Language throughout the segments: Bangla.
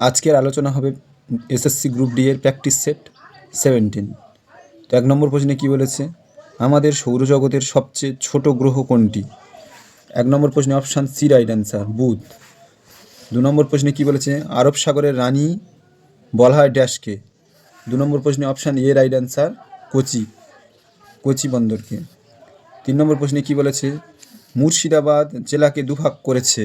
আজকের আলোচনা হবে এসএসসি গ্রুপ ডি এর প্র্যাকটিস সেট 17। তো 1 নম্বর প্রশ্নে কী বলেছে, আমাদের সৌরজগতের সবচেয়ে ছোট গ্রহ কোনটি? 1 নম্বর প্রশ্নে অপশান সি রাইট অ্যান্সার, বুধ। 2 নম্বর প্রশ্নে কী বলেছে, আরব সাগরের রানী বলা হয় ড্যাশকে? 2 নম্বর প্রশ্নে option A right answer, Kochi বন্দরকে। 3 নম্বর প্রশ্নে কী বলেছে, মুর্শিদাবাদ জেলাকে দুভাগ করেছে?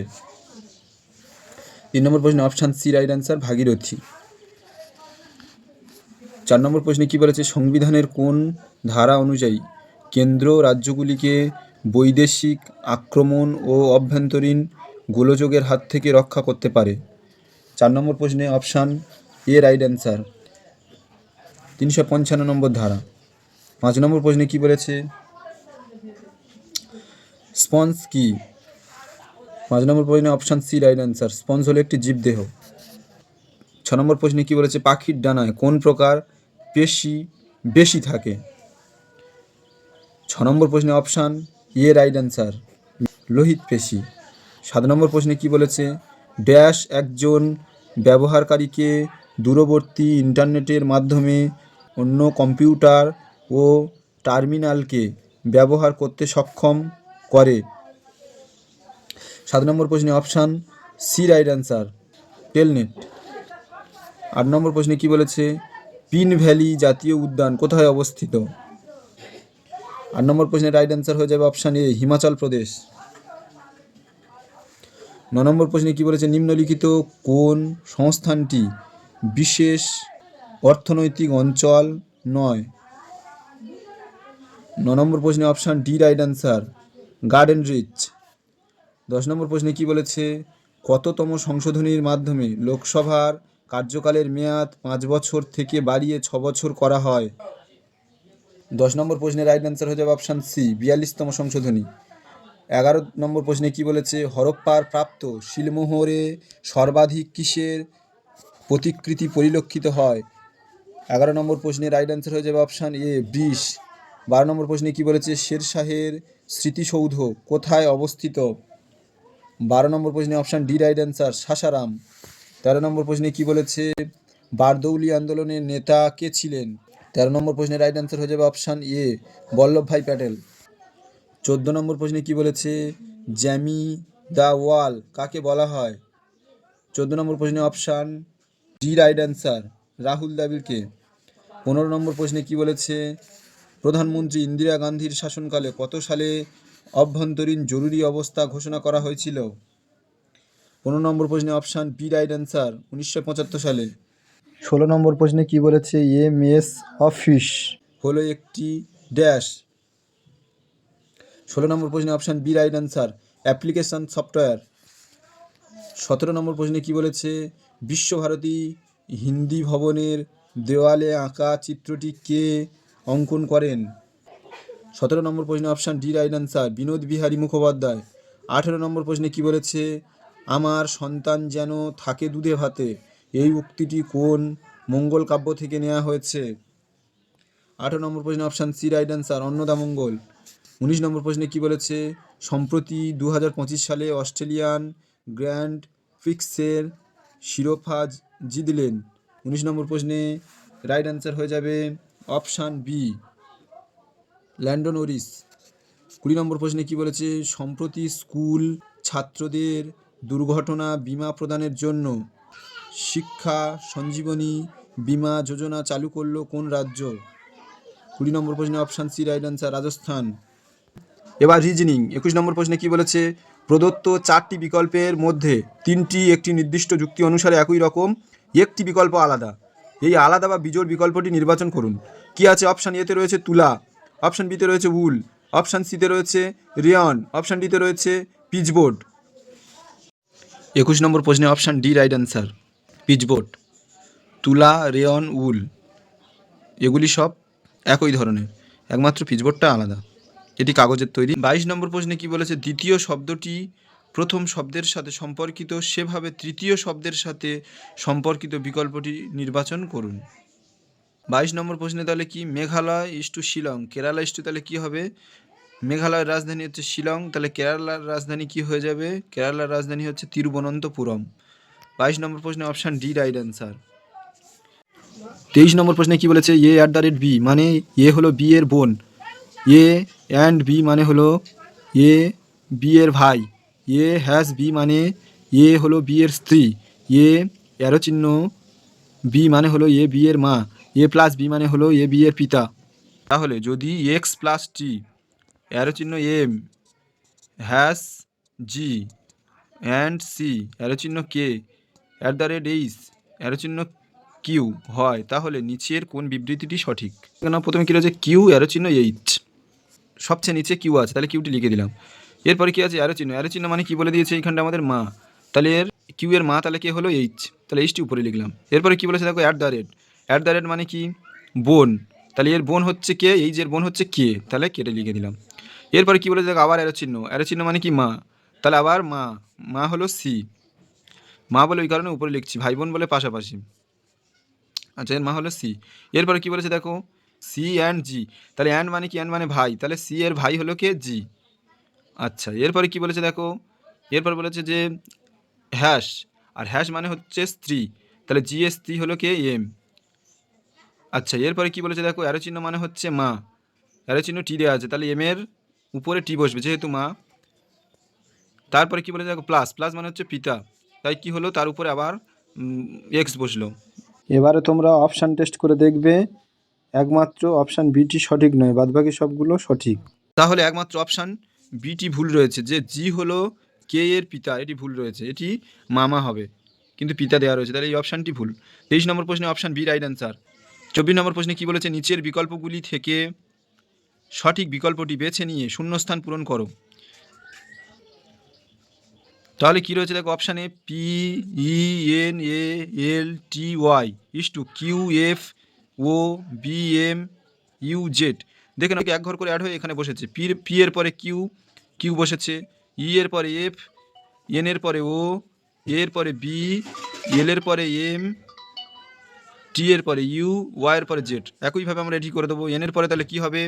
3 নম্বর প্রশ্নে option C right answer, Bhagirathi. 4 নম্বর প্রশ্নে কী বলেছে, সংবিধানের কোন ধারা অনুযায়ী কেন্দ্র রাজ্যগুলিকে বৈদেশিক আক্রমণ ও অভ্যন্তরীণ গোলযোগের হাত থেকে রক্ষা করতে পারে? 4 নম্বর প্রশ্নে অপশান এ রাইট অ্যান্সার, 355 নম্বর ধারা। 5 নম্বর প্রশ্নে কী বলেছে, স্পঞ্জ কি? 5 নম্বর প্রশ্নে option C right answer, sponge হলো একটি জীবদেহ। 6 নম্বর প্রশ্নে কী বলেছে, পাখির ডানায় কোন প্রকার পেশি বেশি থাকে? 6 নম্বর প্রশ্নে অপশান এ রাইট অ্যান্সার, লোহিত পেশি। 7 নম্বর প্রশ্নে কী বলেছে, ড্যাশ একজন ব্যবহারকারীকে দূরবর্তী ইন্টারনেটের মাধ্যমে অন্য কম্পিউটার ও টার্মিনালকে ব্যবহার করতে সক্ষম করে? 7 নম্বর প্রশ্নে option C right answer, Telnet. 8 নম্বর প্রশ্নে কী বলেছে, পিন ভ্যালি জাতীয় উদ্যান কোথায় অবস্থিত? 8 নম্বর প্রশ্নের রাইট অ্যান্সার হয়ে যাবে অপশান এ, হিমাচল প্রদেশ। 9 নম্বর প্রশ্নে কী বলেছে, নিম্নলিখিত কোন সংস্থানটি বিশেষ অর্থনৈতিক অঞ্চল নয়? 9 নম্বর প্রশ্নে option D right answer, Garden Reach. 10 নম্বর প্রশ্নে কী বলেছে, কততম সংশোধনীর মাধ্যমে লোকসভার কার্যকালের মেয়াদ 5 বছর থেকে বাড়িয়ে 6 বছর করা হয়? 10 নম্বর প্রশ্নের রাইট অ্যান্সার হয়ে যাবে অপশান সি, 42তম সংশোধনী। 11 নম্বর প্রশ্নে কী বলেছে, হরপ্পার প্রাপ্ত শিলমোহরে সর্বাধিক কিসের প্রতিকৃতি পরিলক্ষিত হয়? 11 নম্বর প্রশ্নের রাইট অ্যান্সার হয়ে যাবে অপশান এ, বৃষ। 12 নম্বর প্রশ্নে কী বলেছে, শেরশাহের স্মৃতিসৌধ কোথায় অবস্থিত? 12 নম্বর প্রশ্নে option D right answer, Sasaram. 13 নম্বর প্রশ্নে কী বলেছে, বারদৌলি আন্দোলনের নেতা কে ছিলেন? 13 নম্বর প্রশ্নের রাইট অ্যান্সার হয়ে যাবে অপশান এ, বল্লভভাই প্যাটেল। 14 নম্বর প্রশ্নে কী বলেছে, জ্যামি দ্য ওয়াল কাকে বলা হয়? 14 নম্বর প্রশ্নে option D right answer, Rahul দ্রাবিড়কে। 15 নম্বর প্রশ্নে কী বলেছে, প্রধানমন্ত্রী ইন্দিরা গান্ধীর শাসনকালে কত সালে অভ্যন্তরীণ জরুরি অবস্থা ঘোষণা করা হয়েছিল? 15 নম্বর প্রশ্নে অপশান বি রাইট অ্যান্সার, 1975 সালে। 16 নম্বর প্রশ্নে কী বলেছে, এমএস অফিস হলো একটি ড্যাশ? 16 নম্বর প্রশ্নে option B right answer, application software. 17 নম্বর প্রশ্নে কী বলেছে, বিশ্বভারতী হিন্দি ভবনের দেওয়ালে আঁকা চিত্রটি কে অঙ্কন করেন? 17 নম্বর প্রশ্নে option D right answer, Binod Bihari Mukhopadhyay. 18 নম্বর প্রশ্নে কী বলেছে, আমার সন্তান যেন থাকে দুধে ভাতে, এই উক্তিটি কোন মঙ্গল কাব্য থেকে নেওয়া হয়েছে? 18 নম্বর প্রশ্নে option C right answer, Annadamangal. 19 নম্বর প্রশ্নে কী বলেছে, সম্প্রতি 2025 সালে অস্ট্রেলিয়ান গ্র্যান্ড প্রিক্সের শিরোপা জিতলেন? 19 নম্বর প্রশ্নে রাইট অ্যান্সার হয়ে যাবে অপশান বি, ল্যান্ডো নরিস। 20 নম্বর প্রশ্নে কী বলেছে, সম্প্রতি স্কুল ছাত্রদের দুর্ঘটনা বিমা প্রদানের জন্য শিক্ষা সঞ্জীবনী বিমা যোজনা চালু করলো কোন রাজ্য? 20 নম্বর প্রশ্নে option C right answer, Rajasthan. এবার রিজনিং। 21 নম্বর প্রশ্নে কী বলেছে, প্রদত্ত 4টি বিকল্পের মধ্যে 3টি একটি নির্দিষ্ট যুক্তি অনুসারে একই রকম, একটি বিকল্প আলাদা। এই আলাদা বা বিজোড় বিকল্পটি নির্বাচন করুন। কি আছে, অপশান এতে রয়েছে তুলা, অপশান বিতে রয়েছে উল, অপশান সিতে রয়েছে রেয়ন, অপশান ডিতে রয়েছে পিচবোর্ড। 21 নম্বর প্রশ্নে অপশান ডি রাইট অ্যান্সার, পিচবোর্ড। তুলা, রেয়ন, উল এগুলি সব একই ধরনের, একমাত্র পিচবোর্ডটা আলাদা, এটি কাগজের তৈরি। 22 নম্বর প্রশ্নে কী বলেছে, দ্বিতীয় শব্দটি প্রথম শব্দের সাথে সম্পর্কিত, সেভাবে তৃতীয় শব্দের সাথে সম্পর্কিত বিকল্পটি নির্বাচন করুন। 22 নম্বর প্রশ্নে তাহলে কি, Meghalaya is to Shillong, Kerala is to, তাহলে কী হবে, মেঘালয়ের রাজধানী হচ্ছে শিলং, তাহলে কেরালার রাজধানী কি হয়ে যাবে, কেরালার রাজধানী হচ্ছে তিরুবনন্তপুরম। 22 নম্বর প্রশ্নে অপশান ডি রাইট অ্যান্সার। 23 নম্বর প্রশ্নে কি বলেছে, A at the rate B মানে এ হলো বি এর বোন, এ অ্যান্ড বি মানে হলো এ বি এর ভাই, এ হ্যাজ বি মানে এ হলো বি এর স্ত্রী, এ অ্যারো চিহ্ন বি মানে হলো এ বি এর মা, এ প্লাস বি মানে হলো এ বি এর পিতা। তাহলে যদি এক্স প্লাস টি অ্যারো চিহ্ন M has G and C arrow চিহ্ন K at the rate H arrow চিহ্ন কিউ হয়, তাহলে নিচের কোন বিবৃতিটি সঠিক? কেন প্রথমে কী রয়েছে, কিউ অ্যারো চিহ্ন এইচ, সবচেয়ে নিচে কিউ আছে, তাহলে কিউটি লিখে দিলাম। এরপরে কী আছে, অ্যারো চিহ্ন, অ্যারো চিহ্ন মানে কী বলে দিয়েছে এইখানটা আমাদের মা, তাহলে এর কিউ এর মা, তাহলে কে হলো এইচ, তাহলে এইচটি উপরে লিখলাম। এরপরে কী বলেছে দেখো, at the rate, at the rate মানে কি বোন, তাহলে এর বোন হচ্ছে কে, এইচের বোন হচ্ছে কে, তাহলে কেটে লিখে দিলাম। এরপরে কী বলেছে দেখো, আবার অ্যারো চিহ্ন, অ্যারো চিহ্ন মানে কি মা, তাহলে আবার মা, মা হলো সি, মা বলে ওই কারণে উপরে লিখছি, ভাই বোন বলে পাশাপাশি। আচ্ছা, এর মা হলো সি। এরপরে কী বলেছে দেখো, সি অ্যান্ড জি, তাহলে অ্যান্ড মানে কি, অ্যান্ড মানে ভাই, তাহলে সি এর ভাই হলো কে, জি। আচ্ছা, এরপরে কি বলেছে দেখো, এরপর বলেছে যে হ্যাশ, আর হ্যাশ মানে হচ্ছে স্ত্রী, তাহলে জি এর স্ত্রী হলো কে, এম। আচ্ছা, এরপরে কি বলেছে দেখো, অ্যারো চিহ্ন মানে হচ্ছে মা, অ্যারো চিহ্ন টি দেওয়া আছে, তাহলে এম এর উপরে টি বসবে যেহেতু মা। তারপরে কি বলেছে দেখো, প্লাস, প্লাস মানে হচ্ছে পিতা, তাই কি হলো, তার উপরে আবার এক্স বসলো। এবারে তোমরা অপশান টেস্ট করে দেখবে, একমাত্র অপশান বিটি সঠিক নয়, বাদবাকি সবগুলো সঠিক। তাহলে একমাত্র অপশান বিটি ভুল রয়েছে, যে জি হলো কে এর পিতা, এটি ভুল রয়েছে, এটি মামা হবে, কিন্তু পিতা দেওয়া রয়েছে, তাহলে এই অপশানটি ভুল। 23 নম্বর প্রশ্নে অপশান বি রাইট অ্যান্সার। 24 নম্বর প্রশ্নে কি বলেছে, নিচের বিকল্পগুলি থেকে সঠিক বিকল্পটি বেছে নিয়ে শূন্যস্থান পূরণ করো। তাহলে কী রয়েছে দেখো, অপশানে P E N A L T Y is to Q F O B M U Z, দেখে নাকি এক ঘর করে অ্যাড হয়ে এখানে বসেছে, পি এর পরে কিউ, কিউ বসেছে, ই এর পরে এফ, এন এর পরে ও, এর পরে বি, এল এর পরে এম, টি এর পরে ইউ, ওয়াই এর পরে জেড। একইভাবে আমরা এটি করে দেবো, এন এর পরে তাহলে কী হবে,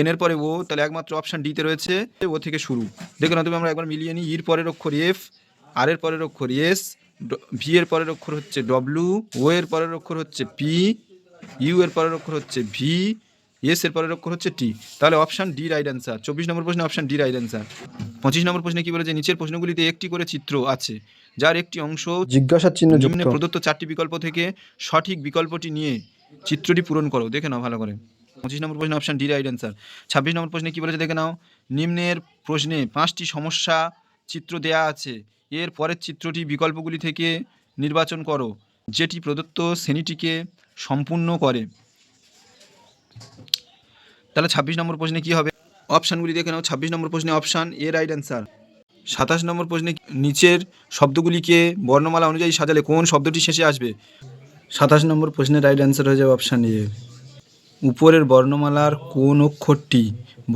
এন এর পরে ও, তাহলে একমাত্র অপশান ডিতে রয়েছে ও থেকে শুরু। দেখো না তুমি, আমরা একবার মিলিয়ে নিই, ইর পরের অক্ষর এফ, আর এর পরের অক্ষর এস, ভি এর পরের অক্ষর হচ্ছে ডব্লিউ, ও এর পরের অক্ষর হচ্ছে পি, ইউ এর পরের অক্ষর হচ্ছে ভি, এস এর পরের অক্ষর হচ্ছে টি, তাহলে অপশান ডি রাইট অ্যান্সার। 24 নম্বর প্রশ্নে অপশান ডি রাইট অ্যান্সার। 25 নম্বর প্রশ্নে কি বলেছে, নিচের প্রশ্নগুলিতে একটি করে চিত্র আছে যার একটি অংশ জিজ্ঞাসার চিহ্ন নিম্নে প্রদত্ত 4টি বিকল্প থেকে সঠিক বিকল্পটি নিয়ে চিত্রটি পূরণ করো, দেখে নাও ভালো করে। 25 নম্বর প্রশ্নে অপশান ডি রাইট অ্যান্সার। 26 নম্বর প্রশ্নে কী বলেছে দেখে নাও, নিম্নের প্রশ্নে 5টি সমস্যা চিত্র দেয়া আছে, এর পরের চিত্রটি বিকল্পগুলি থেকে নির্বাচন করো যেটি প্রদত্ত শ্রেণীটিকে সম্পূর্ণ করে। তাহলে 26 নম্বর প্রশ্নে কী হবে, অপশানগুলি দেখে নাও। 26 নম্বর প্রশ্নে অপশান এ রাইট অ্যান্সার। 27 নম্বর প্রশ্নে নিচের শব্দগুলিকে বর্ণমালা অনুযায়ী সাজালে কোন শব্দটি শেষে আসবে? 27 নম্বর প্রশ্নের রাইট অ্যান্সার হয়ে যাবে অপশান এ। উপরের বর্ণমালার কোন অক্ষরটি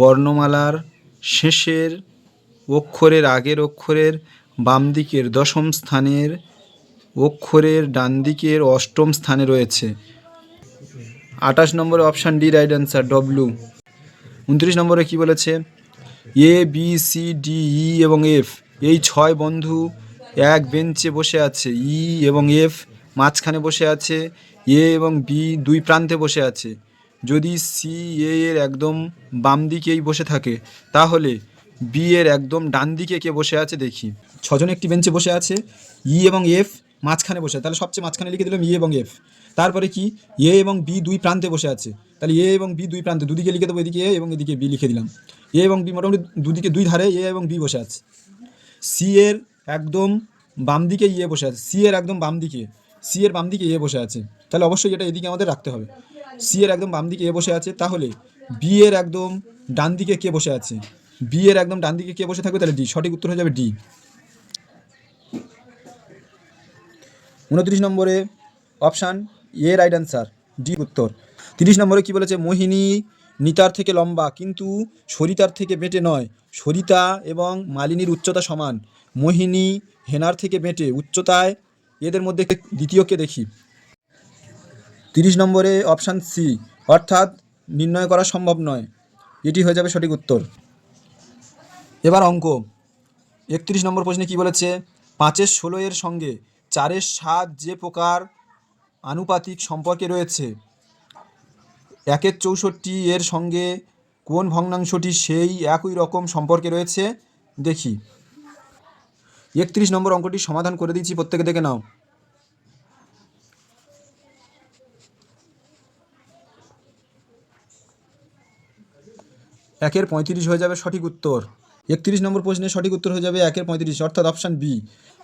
বর্ণমালার শেষের অক্ষরের আগের অক্ষরের বাম দিকের দশম স্থানের অক্ষরের ডান দিকের অষ্টম স্থানে রয়েছে? 28 নম্বরে option D right answer, W. 29 নম্বরে কি বলেছে, A B C D E এবং এফ এই 6 বন্ধু এক বেঞ্চে বসে আছে, ই এবং এফ মাঝখানে বসে আছে, এ এবং বি দুই প্রান্তে বসে আছে। যদি সি এ এর একদম বাম দিকেই বসে থাকে তাহলে বি এর একদম ডান দিকে কে বসে আছে দেখি। 6 জন একটি বেঞ্চে বসে আছে, ই এবং এফ মাঝখানে বসে, তাহলে সবচেয়ে মাঝখানে লিখে দিলাম ই এবং এফ। তারপরে কি, এ এবং বি দুই প্রান্তে বসে আছে, তাহলে এ এবং বি দুই প্রান্তে, দুদিকে লিখে দেবো, এদিকে এ এবং এদিকে বি লিখে দিলাম। এ এবং বি মোটামুটি দুদিকে দুই ধারে এ এবং বি বসে আছে। সি এর একদম বাম দিকে ইয়ে বসে আছে, সি এর একদম বাম দিকে, সি এর বাম দিকে এ বসে আছে, তাহলে অবশ্যই এটা এদিকে আমাদের রাখতে হবে। সি এর একদম বাম দিকে এ বসে আছে, তাহলে বি এর একদম ডান দিকে কে বসে আছে, বি এর একদম ডান দিকে কে বসে থাকবে, তাহলে ডি, সঠিক উত্তর হয়ে যাবে ডি। 29 নম্বরে option A right answer, D উত্তর। 30 নম্বরে কি বলেছে, মোহিনী নিতার থেকে লম্বা কিন্তু সরিতার থেকে বেঁটে নয়, সরিতা এবং মালিনীর উচ্চতা সমান, মোহিনী হেনার থেকে বেঁটে উচ্চতায়, এদের মধ্যে দ্বিতীয়কে দেখি। 30 নম্বরে অপশান সি, অর্থাৎ নির্ণয় করা সম্ভব নয়, এটি হয়ে যাবে সঠিক উত্তর। এবার অঙ্ক। 31 নম্বর প্রশ্নে কি বলেছে, 5 এর 16 এর সঙ্গে 4-এর 7 যে প্রকার আনুপাতিক সম্পর্কে রয়েছে 1-এর 64 এর সঙ্গে কোন ভগ্নাংশটি সেই একই রকম সম্পর্কে রয়েছে দেখি। 31 নম্বর অঙ্কটি সমাধান করে দিচ্ছি, প্রত্যেকে দেখে নাও। একের 35 হয়ে যাবে সঠিক উত্তর। 31 নম্বর প্রশ্নের সঠিক উত্তর হয়ে যাবে 1-এর 35, অর্থাৎ অপশান বি।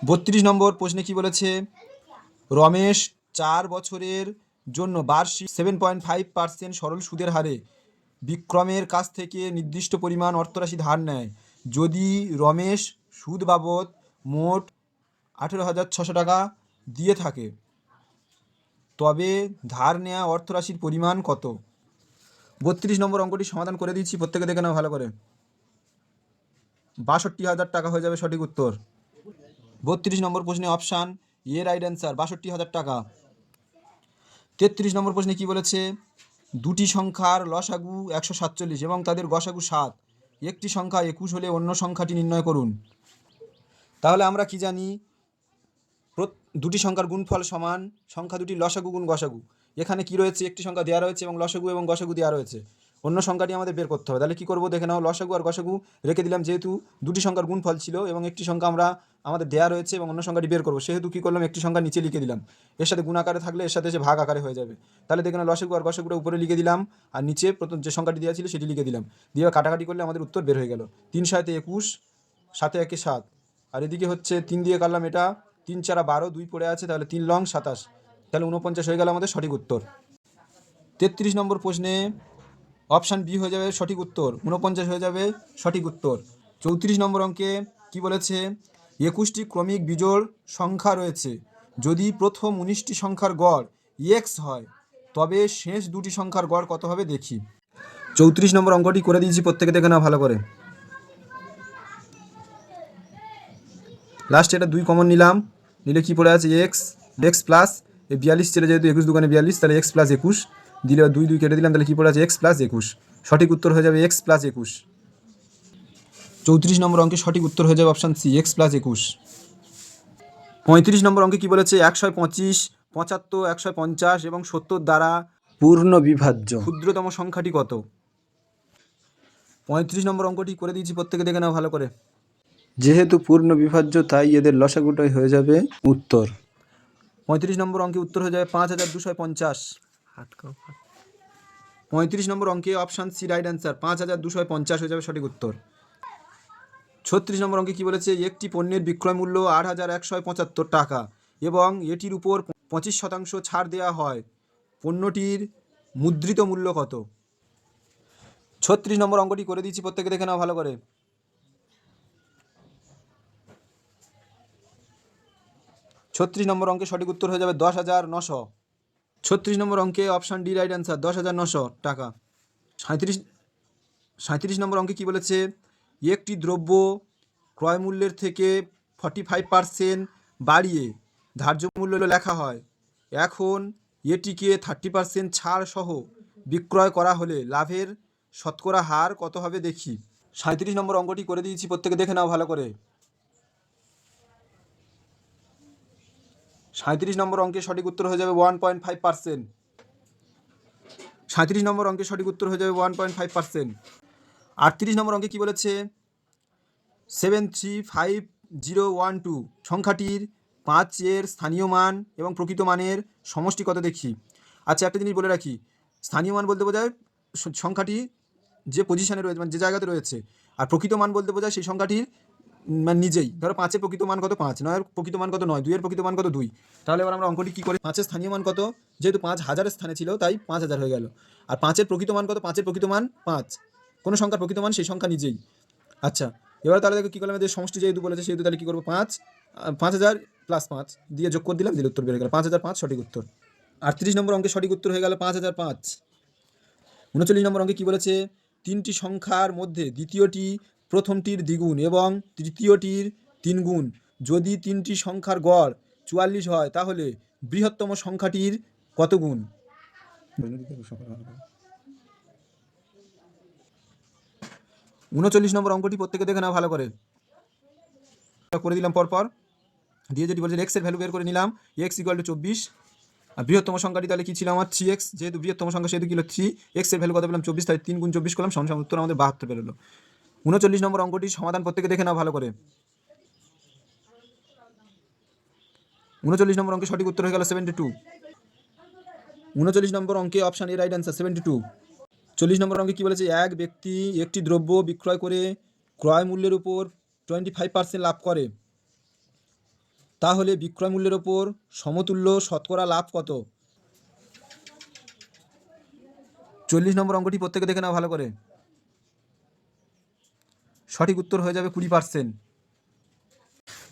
32 নম্বর প্রশ্নে কি বলেছে? রমেশ 4 বছরের জন্য বার্ষিক 7.5% সরল সুদের হারে বিক্রমের কাছ থেকে নির্দিষ্ট পরিমাণ অর্থরাশি ধার নেয়। যদি রমেশ সুদ বাবদ মোট 18,600 টাকা দিয়ে থাকে, তবে ধার নেওয়া অর্থরাশির পরিমাণ কত? 32 নম্বর অঙ্কটি সমাধান করে দিচ্ছি, প্রত্যেকে দেখে নাও ভালো করে। 62,000 টাকা হয়ে যাবে সঠিক উত্তর। 32 নম্বর প্রশ্নে অপশান এ রাইট অ্যান্সার, 62,000 টাকা। 33 নম্বর প্রশ্নে কি বলেছে? দুটি সংখ্যার লসাগু 147 এবং তাদের গসাগু 7, একটি সংখ্যা 21 হলে অন্য সংখ্যাটি নির্ণয় করুন। তাহলে আমরা কি জানি? দুটি সংখ্যার গুণফল সমান সংখ্যা দুটি লসাগু গুণ গসাগু। এখানে কি রয়েছে? একটি সংখ্যা দেওয়া রয়েছে এবং লসাগু এবং গসাগু দেওয়া রয়েছে, অন্য সংখ্যাটি আমাদের বের করতে হবে। তাহলে কি করব দেখে নাও। লসাগু আর গসাগু রেখে দিলাম, যেহেতু দুটি সংখ্যার গুণফল ছিল এবং একটি সংখ্যা আমাদের দেওয়া রয়েছে এবং অন্য সংখ্যাটি বের করবো, সেহেতু কি করলাম, একটি সংখ্যা নিচে লিখে দিলাম। এর সাথে গুণ আকারে থাকলে এর সাথে এসে ভাগ আকারে হয়ে যাবে। তাহলে দেখে নাও, লসাগু আর গসাগুটা উপরে লিখে দিলাম আর নিচে প্রথম যে সংখ্যাটি দেওয়া ছিল সেটি লিখে দিলাম, দিয়ে কাটাকাটি করলে আমাদের উত্তর বের হয়ে গেল। 3 × 7 = 21, 7 × 1 = 7, আর এদিকে হচ্ছে 3 দিয়ে কাটলাম, এটা 3 × 4 = 12, 2 পড়ে আছে, তাহলে 3 লং 27, তাহলে 49 হয়ে গেল আমাদের সঠিক উত্তর। 33 নম্বর প্রশ্নে অপশান বি হয়ে যাবে সঠিক উত্তর, 49 হয়ে যাবে সঠিক উত্তর। 34 নম্বর অঙ্কে কি বলেছে? 21টি ক্রমিক বিজোড় সংখ্যা রয়েছে। যদি প্রথম 19টি সংখ্যার গড় এক্স হয়, তবে শেষ দুটি সংখ্যার গড় কত হবে দেখি। 34 নম্বর অঙ্কটি করে দিয়েছি, প্রত্যেকে দেখে নাও ভালো করে। লাস্টে এটা 2 কমন নিলাম, নিলে কি পড়ে আছে? এক্স প্লাস 42 ছিল, যেহেতু 21 দুগুণে 42, তাহলে এক্স প্লাস 21 দিলে 2 2 কেটে দিলাম, তাহলে কি পড়ে আছে? X plus 21। সঠিক উত্তর হয়ে যাবে এক্স প্লাস 21। 34 নম্বর অঙ্কে সঠিক উত্তর হয়ে যাবে অপশান সি, এক্স প্লাস 21। 35 নম্বর অঙ্কে কি বলেছে? 125, 75, 150 এবং 70 দ্বারা পূর্ণ বিভাজ্য ক্ষুদ্রতম সংখ্যাটি কত? 35 নম্বর অঙ্কটি করে দিয়েছি, প্রত্যেকে দেখে নাও ভালো করে। যেহেতু পূর্ণ বিভাজ্য, তাই এদের লসাগুটাই হয়ে যাবে উত্তর। 35 নম্বর অঙ্কে উত্তর হয়ে যাবে 5,250। 35 নম্বর অঙ্কে অপশান সি রাইট অ্যান্সার, 5,250 হয়ে যাবে সঠিক উত্তর। 36 নম্বর অঙ্কে কি বলেছে? একটি পণ্যের বিক্রয় মূল্য 8,175 টাকা এবং এটির উপর 25% ছাড় দেওয়া হয়, পণ্যটির মুদ্রিত মূল্য কত? 36 নম্বর অঙ্কটি করে দিচ্ছি, প্রত্যেকে দেখে নাও ভালো করে। 36 নম্বর অঙ্কে সঠিক উত্তর হয়ে যাবে 10,900। 36 নম্বর অঙ্কে অপশান ডি রাইট অ্যান্সার, 10,900 টাকা। 37 নম্বর অঙ্কে কি বলেছে? একটি দ্রব্য ক্রয় মূল্যের থেকে 45% বাড়িয়ে ধার্য মূল্য লেখা হয়, এখন এটিকে 30% ছাড় সহ বিক্রয় করা হলে লাভের শতকরা হার কত হবে দেখি। 37 নম্বর অঙ্কটি করে দিয়েছি, প্রত্যেকে দেখে নাও ভালো করে। 37 নম্বর অঙ্কে সঠিক উত্তর হয়ে যাবে 1.5%। 37 নম্বর অঙ্কে সঠিক উত্তর হয়ে যাবে 1.5%। 38 নম্বর অঙ্কে কি বলেছে? 735,012 সংখ্যাটির 5-এর স্থানীয় মান এবং প্রকৃত মানের সমষ্টি কত দেখি। আচ্ছা, একটা জিনিস বলে রাখি, স্থানীয় মান বলতে বোঝায় সংখ্যাটি যে পজিশনে রয়েছে, মানে যে জায়গাতে রয়েছে, আর প্রকৃত মান বলতে বোঝায় সেই সংখ্যাটির মানে নিজেই। ধরো 5-এর প্রকৃত মান কত? 5। 9-এর প্রকৃত মান কত? 9। 2-এর প্রকৃত মান কত? 2। তাহলে এবার আমরা অঙ্কটি কী করি? 5-এর স্থানীয় মান কত? যেহেতু 5,000-এর স্থানে ছিল, তাই 5,000 হয়ে গেল। আর 5-এর প্রকৃত মান কত? 5-এর প্রকৃত মান 5। কোনো সংখ্যার প্রকৃত মান সেই সংখ্যা নিজেই। আচ্ছা, এবার তাহলে দেখো কী করলাম, এদের সমষ্টি যেহেতু বলেছে সেহেতু তাহলে কী করবো? 5,000 প্লাস 5 দিয়ে যোগ করে দিলাম, দিলে উত্তর বেড়ে গেল 5,005 সঠিক উত্তর। 38 নম্বর অঙ্কে সঠিক উত্তর হয়ে গেল 5,005। 39 নম্বর অঙ্কে কী বলেছে? 3টি সংখ্যার মধ্যে দ্বিতীয়টি প্রথমটির দ্বিগুণ এবং তৃতীয়টির 3 গুণ। যদি 3টি সংখ্যার গড় 44 হয়, তাহলে বৃহত্তম সংখ্যাটির কত গুণ? 39 নম্বর অঙ্কটি প্রত্যেকে দেখে নাও ভালো করে। করে দিলাম পরপর। দিয়ে যদি বলছে এক্সের ভ্যালু বের করে নিলাম, এক্স ইকুয়াল টু 24, আর বৃহত্তম সংখ্যাটি তাহলে কী ছিল আমার 3x, যেহেতু বৃহত্তম সংখ্যা সেহেতু কিলো 3, এক্সের ভ্যালু কত পেলাম 24, তাহলে 3 গুণ 24 করলাম সমান উত্তর আমাদের 72 বেরোলো। 39 নম্বর অঙ্কটি সমাধান প্রত্যেকে দেখে নাও ভালো করে। 39 নম্বর অঙ্কে সঠিক উত্তর হয়ে গেল 72। 39 নম্বর অঙ্কে অপশান এ রাইট অ্যান্সার 72। 40 নম্বর অঙ্কে কী বলেছে, এক ব্যক্তি একটি দ্রব্য বিক্রয় করে ক্রয় মূল্যের উপর 25% লাভ করে, তাহলে বিক্রয় মূল্যের ওপর সমতুল্য শতকরা লাভ কত? 40 নম্বর অঙ্কটি প্রত্যেকে দেখে নাও ভালো করে। সঠিক উত্তর হয়ে যাবে 20%।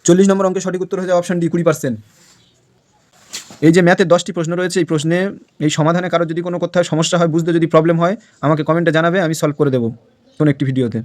40 নম্বর অঙ্কে সঠিক উত্তর হয়ে যাবে অপশান ডি 20%। এই যে ম্যাথের 10টি প্রশ্ন রয়েছে, এই প্রশ্নে এই সমাধানে কারো যদি কোনো কোথাও সমস্যা হয়, বুঝতে যদি প্রবলেম হয়, আমাকে কমেন্টে জানাবে, আমি সলভ করে দেবো কোনো একটি ভিডিওতে।